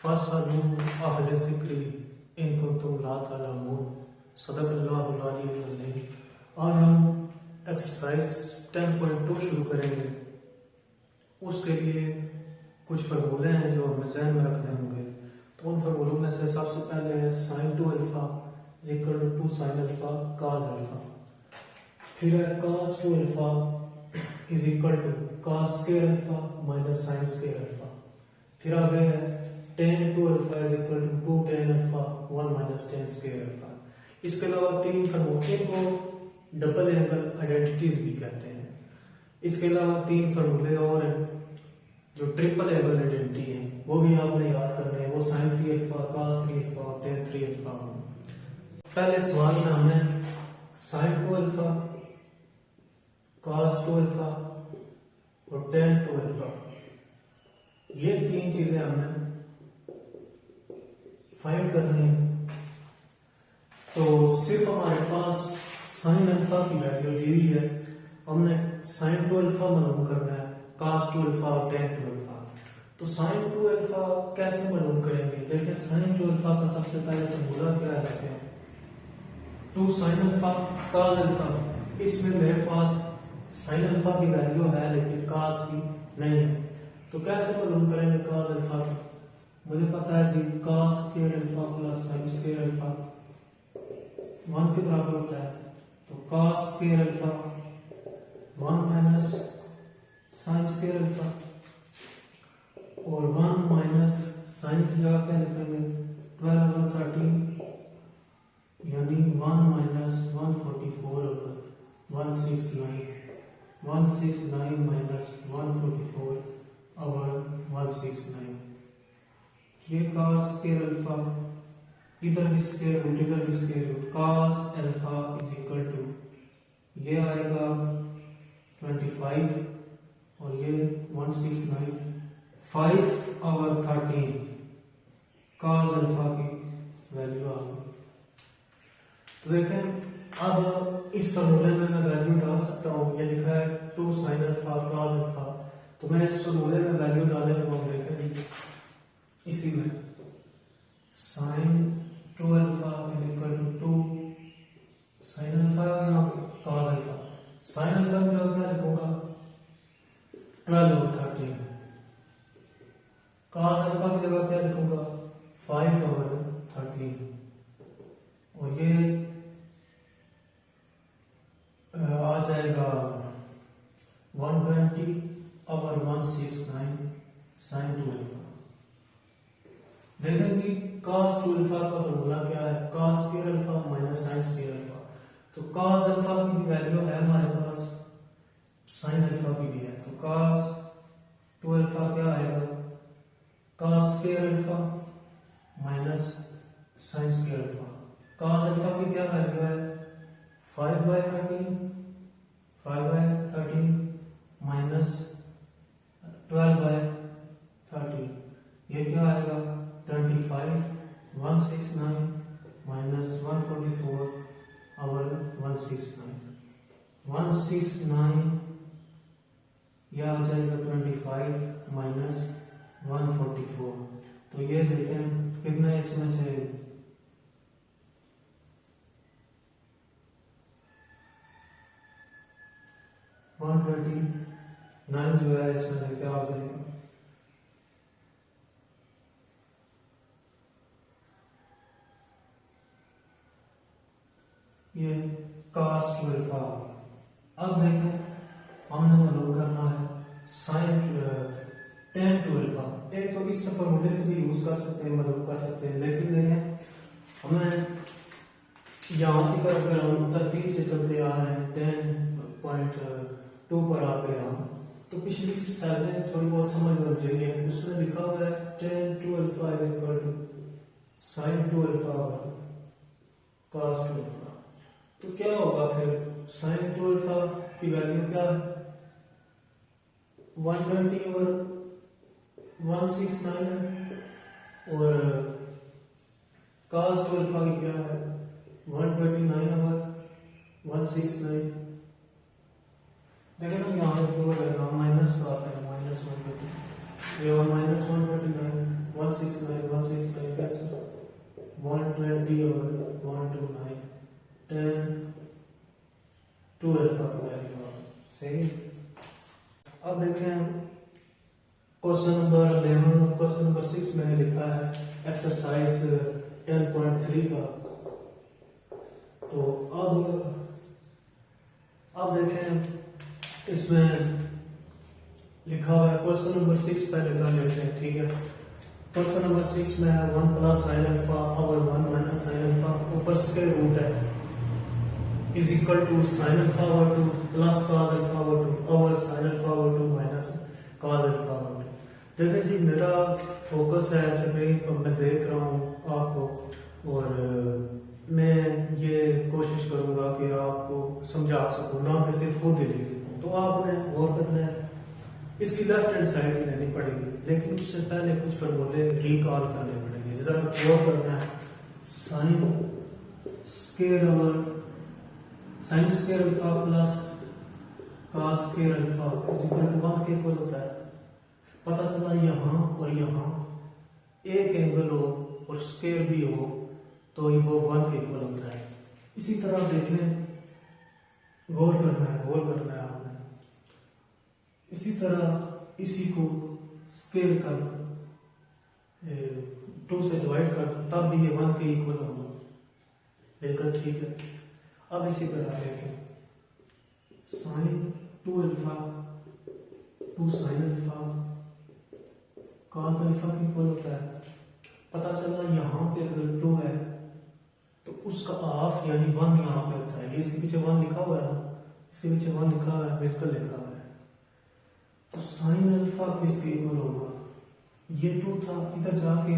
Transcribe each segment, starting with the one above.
फसअलू अहले ज़िक्रि इन कुंतुम ला तअलमून। सदक़ल्लाहुल अलीयुल अज़ीम। आज हम एक्सरसाइज 10.2 शुरू करेंगे। उसके लिए कुछ फार्मूले हैं जो हमें ज़हन में रखने होंगे। तो उन फार्मूलों में से सबसे पहले है sine two alpha is equal to sine alpha cos alpha. फिर है cos two alpha is equal to cos square alpha minus sine square alpha. फिर आगे है tan two alpha is equal to two tan alpha one minus tan square alpha. इसके अलावा तीन फार्मूले को डबल एंगल आइडेंटिटीज भी कहते हैं। इसके अलावा तीन फार्मूले और हैं जो ट्रिपल एंगल आइडेंटिटी है, वो भी आपने याद करने हैं। वो sine three alpha cos three alpha और टेन थ्री अल्फा। पहले सवाल में हमने sine two alpha cos two alpha और टेन टू अल्फा ये तीन चीजें हमें फाइंड करनी है। तो सिर्फ हमारे पास साइन अल्फा की वैल्यू दी हुई है, हमने साइन टू अल्फा मालूम करना है, कास टू अल्फा और टेन टू अल्फा। तो साइन टू अल्फा कैसे मालूम करेंगे? देखिए साइन टू अल्फा का सबसे पहले फॉर्मूला क्या है, two sine alpha cos alpha. इसमें मेरे पास साइन अल्फा की वैल्यू है लेकिन कास की नहीं है, तो कैसे मालूम करेंगे कास अल्फा की? मुझे पता है जी cos square alpha plus sine square alpha 1 के बराबर होता है। तो cos square alpha 1 minus sine square alpha और 1 माइनस साइन की जगह क्या लिखेंगे 12 और 13 यानी 1 माइनस 144 और 169 माइनस 144 और 169। ये कास स्क्वायर अल्फा इधर भी स्क्वायर रूट इधर भी square root, cos alpha is equal to ये आएगा 25 और ये 169 5 और 13 कास अल्फा की वैल्यू आ गई। तो देखें अब इस फॉर्मूले में मैं वैल्यू डाल सकता हूँ। ये लिखा है two sine alpha cos alpha, तो मैं इस फॉर्मूले में वैल्यू डालने लगा। देखें इसी में sine two alpha is equal to two sine alpha या कास अल्फा। साइन अल्फा की जगह क्या लिखूंगा 12 और 13। कास अल्फा की जगह क्या लिखूंगा 5 और 13 और ये आ जाएगा 120 और 169 साइन टू अल्फा। देखें जी कास टू अल्फा का फॉर्मूला क्या है, cos square alpha minus sine square alpha. तो कास अल्फा की भी वैल्यू है हमारे पास, साइन अल्फा की भी है। तो कास टू अल्फा क्या आएगा cos square alpha minus sine square alpha. Cos alpha की क्या वैल्यू है 5/13 माइनस 12/13। ये क्या आएगा 25 169 माइनस 144 और 169 यह आ जाएगा 25 माइनस 144। तो ये देखें कितना इसमें से 129 जो है इसमें से क्या हो जाएगा ये कास टू अल्फा। अब देखें हमने मालूम करना है साइन टेन टू अल्फा। एक तो इस फॉर्मूले से भी यूज कर सकते हैं, मालूम कर सकते हैं, लेकिन देखें हमें यहाँ तक अगर हम तरतीब से चलते आ रहे हैं 10.2 पर आ गए हम, तो पिछली एक्सरसाइज थोड़ी बहुत समझ लग जाएगी। उसमें लिखा हुआ है tan two alpha is equal to sine two alpha cos two alpha. तो क्या होगा फिर साइन टू अल्फा की वैल्यू क्या है 120 और 169 है और कास टू अल्फा की क्या है 129 और 169। देखो ना यहाँ पर जो रहेगा माइनस का आता है -120 ये -129 169 अब देखें क्वेश्चन नंबर 11 और क्वेश्चन नंबर 6 मैंने लिखा है एक्सरसाइज 10.3 का। तो अब देखें इसमें लिखा हुआ है क्वेश्चन नंबर 6 पहले कर लेते हैं, ठीक है। क्वेश्चन नंबर 6 में है 1 plus sine alpha over 1 minus sine alpha ऊपर स्क्वायर रूट है is equal to sine alpha over 2 plus cos alpha over 2 over sine alpha over 2 minus cos alpha over 2। देखिए जी मेरा फोकस है ऐसे नहीं, मैं देख रहा हूँ आपको और मैं ये कोशिश करूंगा कि आपको समझा सकूं, ना कि सिर्फ खुद ही लिख सकूं। तो आपने गौर करना है, इसकी लेफ्ट हैंड साइड ही लेनी पड़ेगी, लेकिन उससे पहले कुछ फॉर्मूले रिकॉल करने पड़ेंगे। जैसा गौर करना है, sine square over sine square alpha plus cos square alpha is equal to 1 के इक्वल होता है। पता चला यहाँ और यहाँ एक एंगल हो और स्क्वायर भी हो तो वो 1 के इक्वल होता है। इसी तरह देखें, गौर करना है आपने। इसी तरह इसी को स्क्वायर कर 2 से डिवाइड कर तब भी ये 1 के इक्वल होगा, बिल्कुल ठीक है। अब इसी तरह देखें sine 2 alpha 2 sine alpha cos alpha के इक्वल होता है। पता चला यहाँ पे अगर 2 है तो उसका हाफ यानी 1 यहाँ पे होता है। ये इसके पीछे 1 लिखा हुआ है ना, इसके पीछे 1 लिखा हुआ है, बिल्कुल लिखा हुआ है। तो साइन अल्फा किसके इक्वल होगा, ये 2 था, इधर जाके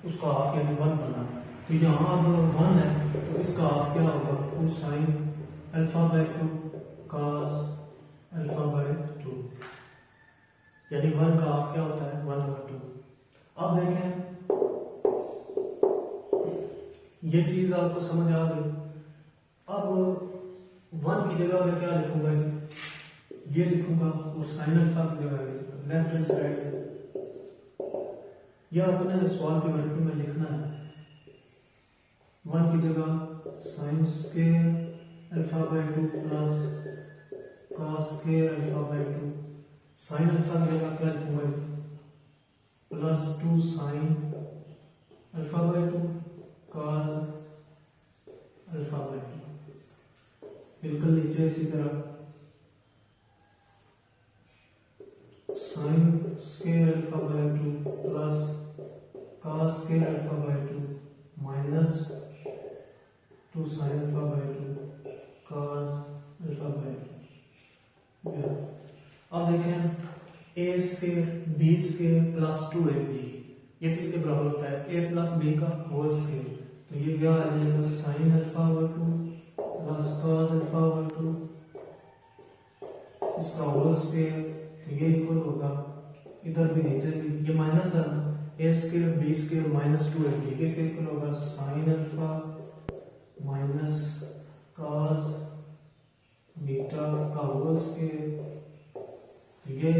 उसका हाफ यानी 1 बना, तो यहाँ अब 1 है तो इसका हाफ क्या होगा, 2 sine alpha by 2 cos alpha by 2, यानी 1 का हाफ क्या होता है 1/2। अब देखें ये चीज आपको समझ आ गई। अब 1 की जगह मैं क्या लिखूंगा जी, ये लिखूंगा और साइन अल्फा की जगह लेफ्ट हैंड साइड से यह अपने सवाल की वर्किंग में लिखना है। 1 की जगह sine square alpha by 2 plus cos square alpha by 2, sine alpha की जगह क्या लिखूंगा जी, plus 2 sine alpha by 2 cos alpha by 2, बिल्कुल नीचे इसी तरह sine square alpha by 2 plus cos square alpha by 2 minus 2 sine alpha by 2 cos alpha by 2। अब देखें a square b square plus 2ab ये किसके बराबर होता है, a प्लस बी का होल स्क्वायर। तो ये क्या आ जाएगा sine alpha by 2 plus cos alpha by 2 इसका होल स्क्वायर, तो ये इक्वल होगा, इधर भी नीचे ये माइनस है, a square b square minus 2ab किसके इक्वल होगा sine alpha minus cos beta का होल स्क्वायर, ये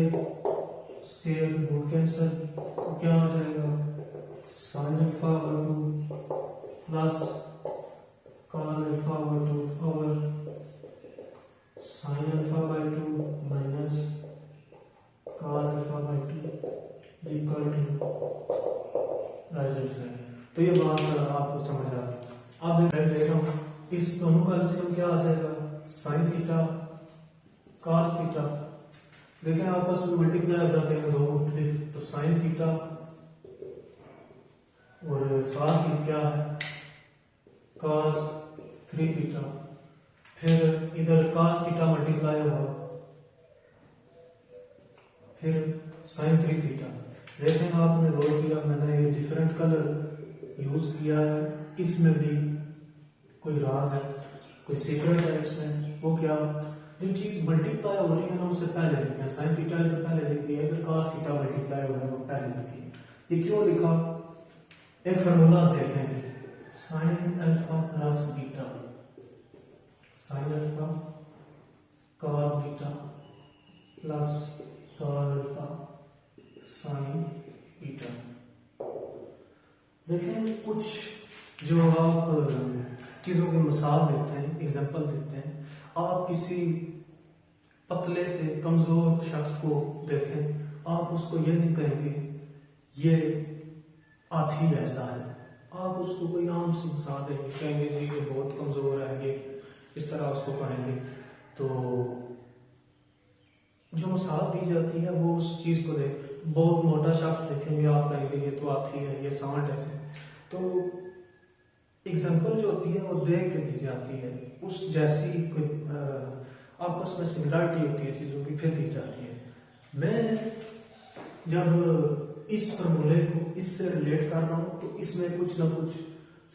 स्क्वायर रूट कैंसिल, तो क्या हो जाएगा sine alpha by 2 plus cos alpha by 2 और sine alpha by 2 minus cos alpha by 2 equal to right hand side. तो ये बात आपको समझ आ गई। अब मैं ले रहा हूँ इस दोनों का एलसीएम क्या आ जाएगा साइन थीटा कॉस थीटा। देखें आपस में मल्टीप्लाई हो जाते हैं दो मुख्तलिफ, तो साइन थीटा और साथ ही क्या है कॉस 3 थीटा, फिर इधर कॉस थीटा मल्टीप्लाई होगा फिर साइन 3 थीटा। देखें आपने गौर किया मैंने ये डिफरेंट कलर यूज किया है, इसमें भी कोई राज है, कोई सीक्रेट है इसमें। वो क्या, जो चीज मल्टीप्लाई हो रही है ना उससे पहले लिखी है, साइन थीटा से पहले लिखी है, इधर कॉस थीटा मल्टीप्लाई हो रहा है वो पहले लिखी है। ये क्यों लिखा, एक फार्मूला देखें sine alpha plus beta, sign alpha cos beta plus cos alpha sign beta. देखें कुछ जो आप चीजों के मिसाल देते हैं, एग्जांपल देते हैं, आप किसी पतले से कमजोर शख्स को देखें, आप उसको ये नहीं कहेंगे ये हाथी जैसा है, आप उसको कोई आम सी मिसाल देंगे, कहेंगे जी ये बहुत कमजोर है, ये इस तरह उसको कहेंगे। तो जो मिसाल दी जाती है वो उस चीज को देख, बहुत मोटा शख्स देखेंगे आप कहेंगे ये तो हाथी है, ये सांड है। तो एग्जाम्पल जो होती है वो देख के दी जाती है, उस जैसी कोई आपस में सिमिलरिटी होती है चीजों की फिर दी जाती है। मैं जब इस फॉर्मूले को इससे रिलेट कर रहा हूं तो इसमें कुछ ना कुछ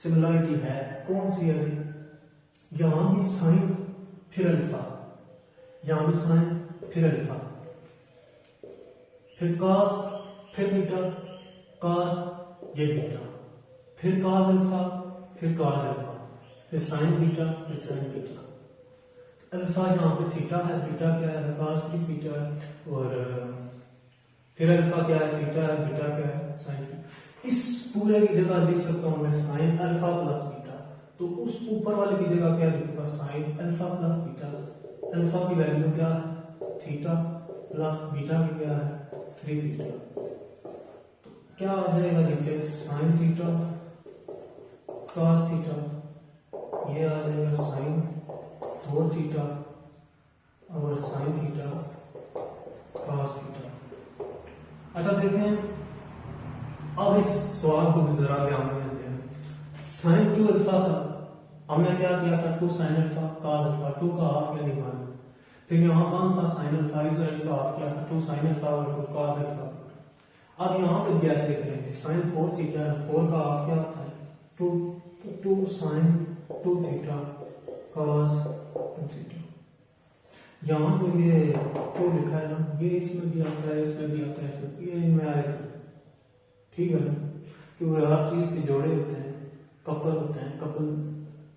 सिमिलरिटी है। कौन सी है? यहां भी साइन फिर अल्फा, यहां भी साइन फिर अल्फा, फिर कास फिर बीटा, कास ये बीटा, फिर कास अल्फा फिर कास अल्फा, फिर साइन बीटा फिर साइन बीटा। अल्फा यहाँ पे थीटा है, बीटा क्या है? कास की थीटा है, और फिर अल्फा क्या है? थीटा है, बीटा क्या है? साइन। इस पूरे की जगह लिख सकता हूँ मैं साइन अल्फा प्लस बीटा, तो उस ऊपर वाले की जगह क्या लिखूंगा? Sine alpha plus beta. Alpha की वैल्यू क्या है? थीटा, प्लस बीटा की क्या है? 3 थीटा। तो क्या आ जाएगा नीचे? साइन थीटा कास थीटा, ये आ जाएगा साइन 4 थीटा और साइन थीटा कास थीटा। अच्छा देखें, अब इस सवाल को भी जरा ध्यान में लेते हैं। साइन 2 अल्फा का हमने क्या किया था? 2 साइन अल्फा कास अल्फा, 2 का हाफ यानी 1। फिर यहाँ कौन था? साइन अल्फा, इसका हाफ क्या था? 2 साइन अल्फा और 2 कास अल्फा। अब यहाँ पे भी ऐसे करेंगे, साइन 4 थीटा, 4 का हाफ क्या होता है? 2 साइन 2 थीटा कास 2 थीटा। यहाँ तो ये जो लिखा है ना, ये इसमें भी आता है, इसमें भी आता है, ये इनमें आएगा, ठीक है ना? क्योंकि हर चीज के जोड़े होते हैं, कपल होते हैं, कपल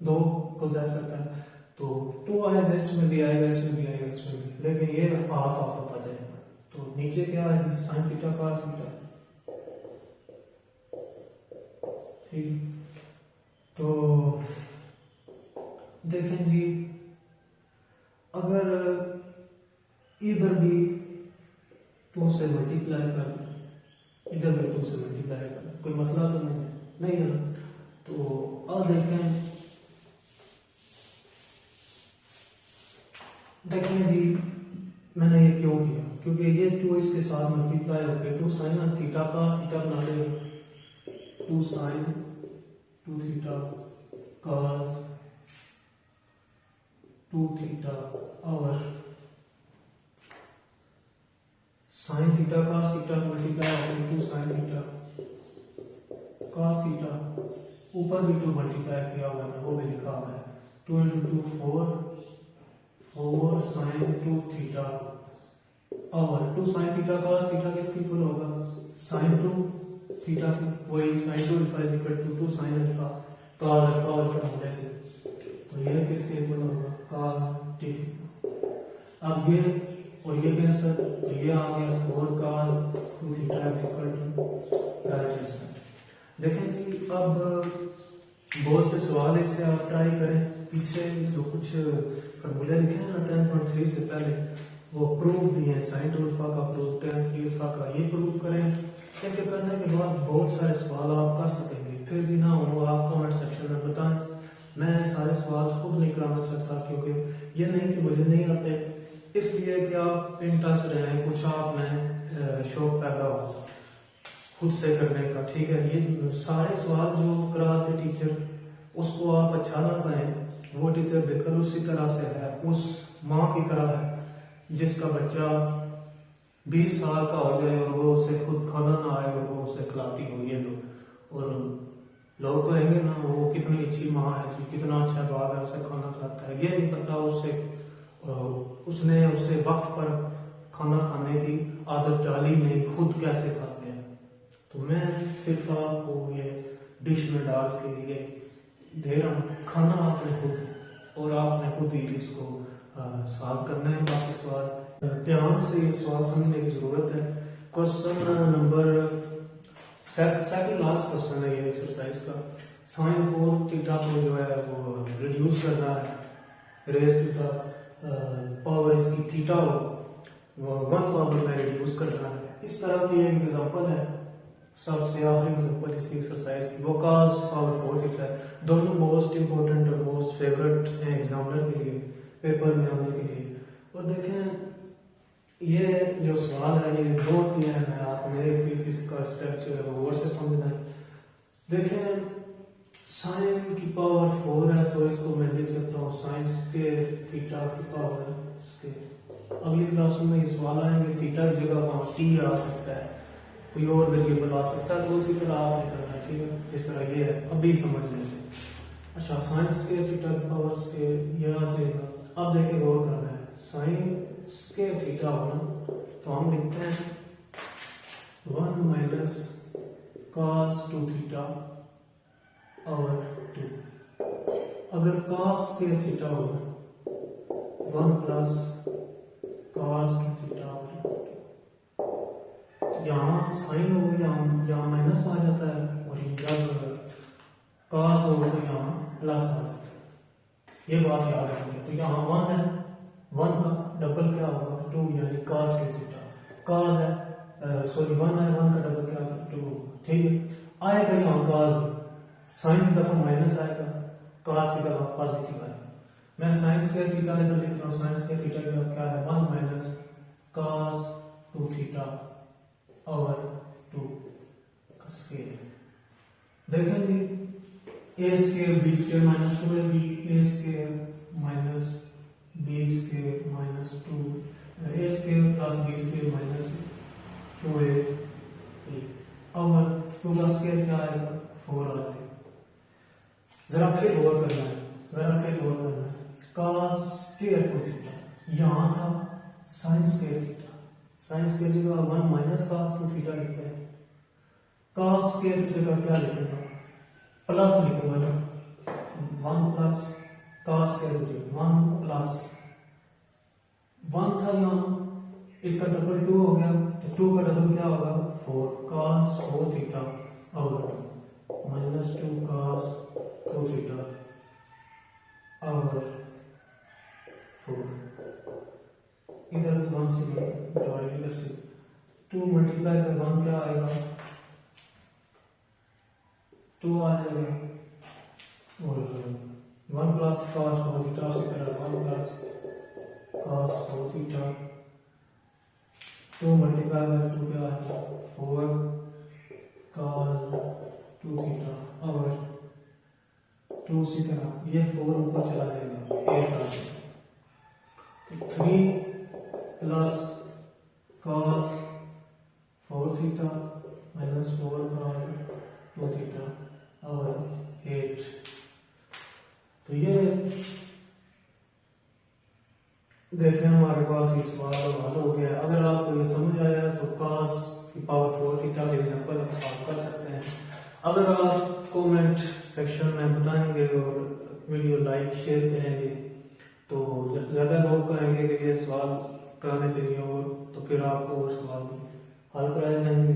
2 को ज़ाहिर करता है, तो 2 आएगा, इसमें भी आएगा, इसमें भी आएगा, इसमें भी, लेकिन ये हाफ हाफ होता जाएगा। तो नीचे क्या है? साइन थीटा कास थीटा, ठीक। तो देखें जी, अगर इधर भी 2 से मल्टीप्लाई कर, इधर भी 2 से मल्टीप्लाई कर, कोई मसला तो नहीं है ना? तो अब देखें जी, मैंने ये क्यों किया? क्योंकि ये 2 इसके साथ मल्टीप्लाई होकर 2 साइन थीटा कास थीटा बना देगा, 2 साइन 2 थीटा कास 2 थीटा और sine theta cos theta multiply होकर 2 साइन थीटा कास थीटा, ऊपर भी 2 मल्टीप्लाई किया हुआ है, वो भी लिखा हुआ है, 2 × 2 4 साइन 2 थीटा और 2 साइन थीटा कास थीटा किसकी इक्वल होगा? साइन 2 थीटा की, वही sine 2 alpha is equal to 2 sine alpha cos alpha alpha होने से, तो ये किसके इक्वल होगा? Cos T theta. अब ये और ये कैंसिल, तो ये आ गया 4 cos 2 theta is equal to right answer. देखें जी, अब बहुत से सवाल इससे आप ट्राई करें, पीछे जो कुछ फॉर्मूले लिखे हैं ना 10.3 से पहले, वो प्रूफ भी है, साइन 2 अल्फा का प्रूफ, tan 3 अल्फा का, ये प्रूफ करें। इनके करने के बाद बहुत सारे सवाल आप कर सकेंगे, फिर भी ना हो आप कमेंट सेक्शन में बताएं। मैं सारे सवाल खुद नहीं कराना चाहता, क्योंकि ये नहीं कि मुझे नहीं आते, इसलिए कि आप इन टच रहें, कुछ आप में शौक पैदा हो खुद से करने का, ठीक है? ये सारे सवाल जो कराते टीचर, उसको आप अच्छा ना कहें, वो टीचर बिल्कुल उसी तरह से है, उस माँ की तरह है जिसका बच्चा 20 साल का हो जाए और वो उसे खुद खाना ना आए और वो उसे खिलाती हो, ये लोग, और लोग कहेंगे ना वो कितनी अच्छी माँ है, कितना अच्छा बाप है, उसे खाना खिलाता है, ये नहीं पता उसने उसे वक्त पर खाना खाने की आदत डाली नहीं, खुद कैसे खाते हैं। तो मैं सिर्फ आपको ये डिश में डाल के ये दे रहा हूँ, खाना आपने खुद, और आपने खुद ही इसको सॉल्व करना है। बाकी सवाल ध्यान से सवाल समझने की जरूरत है। Question number second last question है ये एक्सरसाइज का। साइन 4 थीटा को जो है वो रिड्यूस करना है रेज टू द पावर इसकी थीटा हो, वो 1 पावर में रिड्यूस करना है। इस तरह की एक एग्जांपल है, सबसे आखिरी एग्जांपल इसी एक्सरसाइज की, वो cos पावर 4 थीटा है। दोनों मोस्ट इंपॉर्टेंट और मोस्ट फेवरेट हैं एग्जामिनर के लिए, पेपर में आने के लिए। और देखें ये जो सवाल है ये दो तीन है, आपने एक इसका स्ट्रक्चर है वो और से समझना है। देखें साइन की पावर 4 है तो इसको मैं लिख सकता हूँ साइन स्क्वायर थीटा की पावर स्क्वायर। अगली क्लास में ये सवाल आएंगे थीटा की जगह वहाँ टी आ सकता है, कोई और वेरिएबल आ सकता है, तो उसी तरह आपने करना है, ठीक है। जिस तरह ये है अभी समझने से। अच्छा साइन स्क्वायर थीटा की पावर स्क्वायर ये आ जाएगा। अब देखिए गौर करना है, साइन स्क्वायर थीटा होना तो हम लिखते हैं 1 माइनस cos 2 थीटा और 2। अगर cos स्क्वायर थीटा होगा 1 प्लस cos 2 थीटा और 2। यहाँ साइन हो यहाँ माइनस आ जाता है और जब cos हो तो यहाँ प्लस आ जाता है। ये बात याद रखेंगे। तो यहाँ 1 है, 1 का डबल क्या होगा 2, यानी cos 2 थीटा। cos है 1 है, 1 का डबल क्या होगा 2, ठीक है। आएगा यहाँ cos, साइन की दफा माइनस आएगा, cos की दफा पॉजिटिव आएगा। मैं साइन स्क्वायर थीटा इधर लिख रहा हूँ, साइन स्क्वायर थीटा का क्या है 1 माइनस cos 2 थीटा और 2 का स्क्वायर। देखेंगे a square b square minus 2ab, a square minus b square minus 2, a square plus b square minus 2ab और 2 का स्क्वायर क्या आएगा 4 आ जाएगा। जरा फिर गौर करना है, cos स्क्वायर 2 थीटा यहाँ था sin square theta, sin square की जगह 1 माइनस cos 2 थीटा लिखते हैं। cos स्क्वायर की जगह क्या लिखूंगा प्लस लिखूंगा ना, 1 प्लस cos स्क्वायर 1 प्लस 1 था यहाँ, इसका डबल 2 हो गया तो 2 का डबल क्या होगा 4 cos 4 थीटा और माइनस 2 cos 2 थीटा और 4। इधर 1 से डिवाइड, इधर से 2 मल्टीप्लाई कर 1 क्या आएगा 2 आ जाएगा और 1 प्लस cos 4 थीटा उसी तरह 1 plus cos 4 theta, 2 multiply by 2 क्या है 4 cos 2 थीटा और 2 उसी तरह ये 4 ऊपर चला जाएगा 8 आ जाएगा। तो 3 plus cos 4 theta minus 4 cos 2 theta और 8। तो ये देखें हमारे पास इस सवाल का हल हो गया। अगर आपको ये समझ आया तो cos की पावर 4 थीटा का एग्जांपल आप सॉल्व कर सकते हैं। अगर आप कमेंट सेक्शन में बताएंगे और वीडियो लाइक शेयर करेंगे तो ज़्यादा लोग कहेंगे कि ये सवाल कराने चाहिए और तो फिर आपको वो सवाल हल कराए जाएंगे।